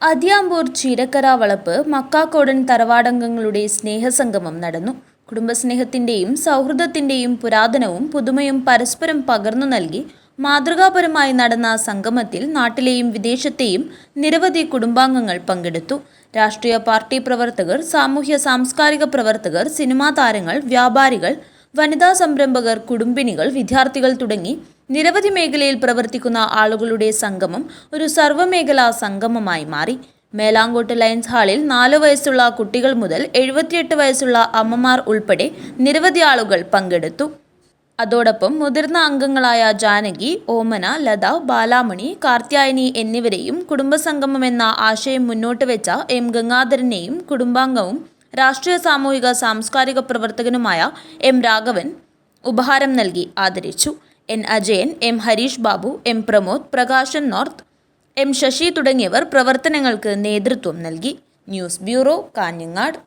അതിയാമ്പൂർ ചീരക്കര വളപ്പ് മക്കാക്കോടൻ തറവാടംഗങ്ങളുടെ സ്നേഹസംഗമം നടന്നു. കുടുംബസ്നേഹത്തിന്റെയും സൗഹൃദത്തിന്റെയും പുരാതനവും പുതുമയും പരസ്പരം പകർന്നു നൽകി മാതൃകാപരമായി നടന്ന സംഗമത്തിൽ നാട്ടിലെയും വിദേശത്തെയും നിരവധി കുടുംബാംഗങ്ങൾ പങ്കെടുത്തു. രാഷ്ട്രീയ പാർട്ടി പ്രവർത്തകർ, സാമൂഹ്യ സാംസ്കാരിക പ്രവർത്തകർ, സിനിമാ താരങ്ങൾ, വ്യാപാരികൾ, വനിതാ സംരംഭകർ, കുടുംബിനികൾ, വിദ്യാർത്ഥികൾ തുടങ്ങി നിരവധി മേഖലയിൽ പ്രവർത്തിക്കുന്ന ആളുകളുടെ സംഗമം ഒരു സർവ്വമേഖലാ സംഗമമായി മാറി. മേലാങ്കോട്ട് ലയൺസ് ഹാളിൽ 4 വയസ്സുള്ള കുട്ടികൾ മുതൽ 78 വയസ്സുള്ള അമ്മമാർ ഉൾപ്പെടെ നിരവധി ആളുകൾ പങ്കെടുത്തു. അതോടൊപ്പം മുതിർന്ന അംഗങ്ങളായ ജാനകി, ഓമന, ലത, ബാലാമണി, കാർത്യായനി എന്നിവരെയും കുടുംബസംഗമം എന്ന ആശയം മുന്നോട്ട് വെച്ച എം ഗംഗാധരനെയും കുടുംബാംഗവും രാഷ്ട്രീയ സാമൂഹിക സാംസ്കാരിക പ്രവർത്തകനുമായ എം രാഘവൻ ഉപഹാരം നൽകി ആദരിച്ചു. N Ajayan, M Harish Babu, M Pramod, Prakashan north, M Shashi തുടങ്ങിയവർ പ്രവർത്തനങ്ങൾക്ക് നേതൃത്വം നൽകി. News bureau, Kanhangad.